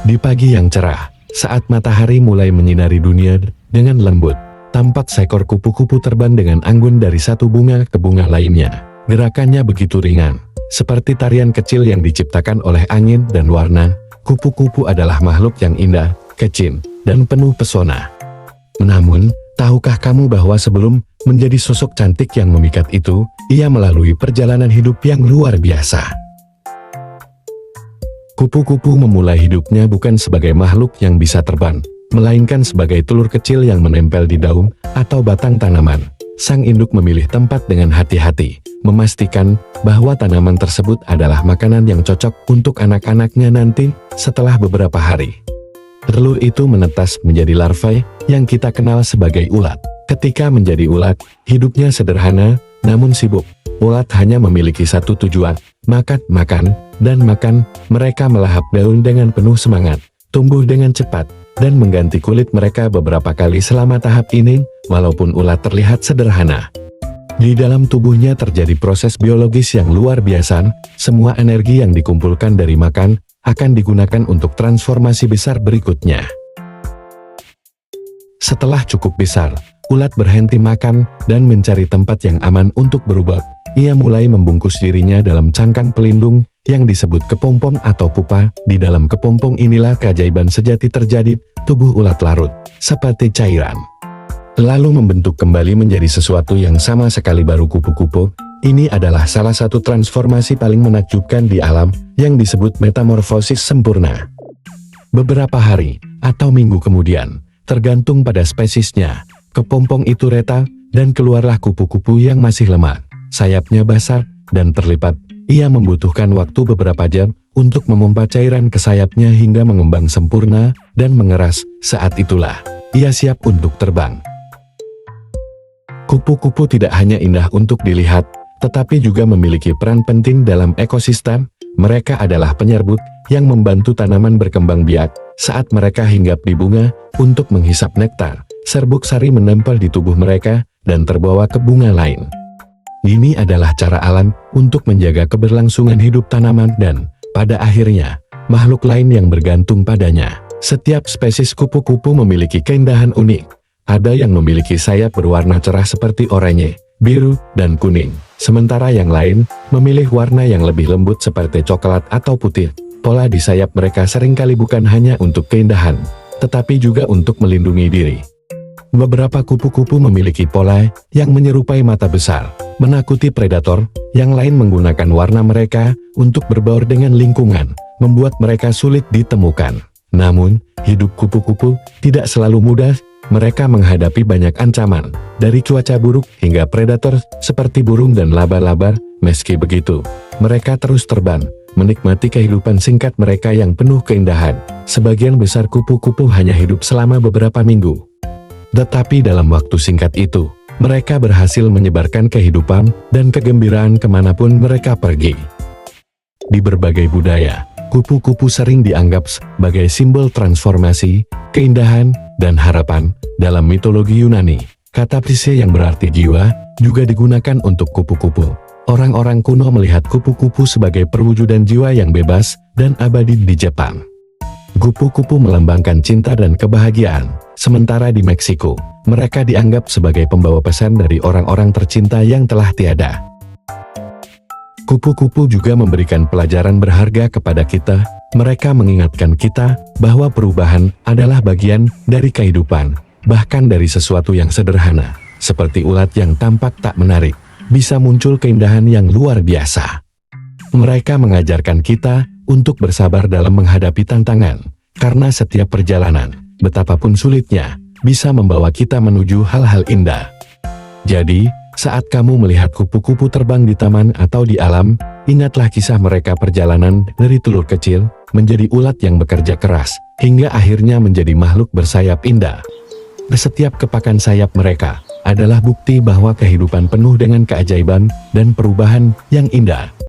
Di pagi yang cerah, saat matahari mulai menyinari dunia dengan lembut, tampak seekor kupu-kupu terbang dengan anggun dari satu bunga ke bunga lainnya. Gerakannya begitu ringan, seperti tarian kecil yang diciptakan oleh angin dan warna. Kupu-kupu adalah makhluk yang indah, kecil, dan penuh pesona. Namun, tahukah kamu bahwa sebelum menjadi sosok cantik yang memikat itu, ia melalui perjalanan hidup yang luar biasa. Kupu-kupu memulai hidupnya bukan sebagai makhluk yang bisa terbang, melainkan sebagai telur kecil yang menempel di daun atau batang tanaman. Sang induk memilih tempat dengan hati-hati, memastikan bahwa tanaman tersebut adalah makanan yang cocok untuk anak-anaknya nanti setelah beberapa hari. Telur itu menetas menjadi larva yang kita kenal sebagai ulat. Ketika menjadi ulat, hidupnya sederhana, namun sibuk. Ulat hanya memiliki satu tujuan, makan, dan makan. Mereka melahap daun dengan penuh semangat, tumbuh dengan cepat, dan mengganti kulit mereka beberapa kali selama tahap ini, walaupun ulat terlihat sederhana. Di dalam tubuhnya terjadi proses biologis yang luar biasa, semua energi yang dikumpulkan dari makan, akan digunakan untuk transformasi besar berikutnya. Setelah cukup besar, ulat berhenti makan dan mencari tempat yang aman untuk berubah. Ia mulai membungkus dirinya dalam cangkang pelindung yang disebut kepompong atau pupa. Di dalam kepompong inilah keajaiban sejati terjadi. Tubuh ulat larut seperti cairan, lalu membentuk kembali menjadi sesuatu yang sama sekali baru. Kupu-kupu ini adalah salah satu transformasi paling menakjubkan di alam yang disebut metamorfosis sempurna. Beberapa hari atau minggu kemudian, tergantung pada spesiesnya, kepompong itu retak dan keluarlah kupu-kupu yang masih lemah. Sayapnya basah dan terlipat. Ia membutuhkan waktu beberapa jam untuk memompa cairan ke sayapnya hingga mengembang sempurna dan mengeras. Saat itulah ia siap untuk terbang. Kupu-kupu tidak hanya indah untuk dilihat, tetapi juga memiliki peran penting dalam ekosistem. Mereka adalah penyerbuk yang membantu tanaman berkembang biak. Saat mereka hinggap di bunga untuk menghisap nektar, serbuk sari menempel di tubuh mereka dan terbawa ke bunga lain. Ini adalah cara alam untuk menjaga keberlangsungan hidup tanaman dan, pada akhirnya, makhluk lain yang bergantung padanya. Setiap spesies kupu-kupu memiliki keindahan unik. Ada yang memiliki sayap berwarna cerah seperti oranye, biru, dan kuning. Sementara yang lain memilih warna yang lebih lembut seperti coklat atau putih. Pola di sayap mereka seringkali bukan hanya untuk keindahan, tetapi juga untuk melindungi diri. Beberapa kupu-kupu memiliki pola yang menyerupai mata besar, menakuti predator. Yang lain menggunakan warna mereka untuk berbaur dengan lingkungan, membuat mereka sulit ditemukan. Namun, hidup kupu-kupu tidak selalu mudah. Mereka menghadapi banyak ancaman, dari cuaca buruk hingga predator seperti burung dan laba-laba. Meski begitu, mereka terus terbang, menikmati kehidupan singkat mereka yang penuh keindahan. Sebagian besar kupu-kupu hanya hidup selama beberapa minggu. Tetapi dalam waktu singkat itu, mereka berhasil menyebarkan kehidupan dan kegembiraan kemanapun mereka pergi. Di berbagai budaya, kupu-kupu sering dianggap sebagai simbol transformasi, keindahan, dan harapan. Dalam mitologi Yunani, kata Psise yang berarti jiwa, juga digunakan untuk kupu-kupu. Orang-orang kuno melihat kupu-kupu sebagai perwujudan jiwa yang bebas dan abadi. Di Jepang, kupu-kupu melambangkan cinta dan kebahagiaan. Sementara di Meksiko, mereka dianggap sebagai pembawa pesan dari orang-orang tercinta yang telah tiada. Kupu-kupu juga memberikan pelajaran berharga kepada kita. Mereka mengingatkan kita bahwa perubahan adalah bagian dari kehidupan, bahkan dari sesuatu yang sederhana, seperti ulat yang tampak tak menarik, bisa muncul keindahan yang luar biasa. Mereka mengajarkan kita untuk bersabar dalam menghadapi tantangan, karena setiap perjalanan, betapapun sulitnya, bisa membawa kita menuju hal-hal indah. Jadi, saat kamu melihat kupu-kupu terbang di taman atau di alam, ingatlah kisah mereka perjalanan dari telur kecil, menjadi ulat yang bekerja keras, hingga akhirnya menjadi makhluk bersayap indah. Setiap kepakan sayap mereka adalah bukti bahwa kehidupan penuh dengan keajaiban dan perubahan yang indah.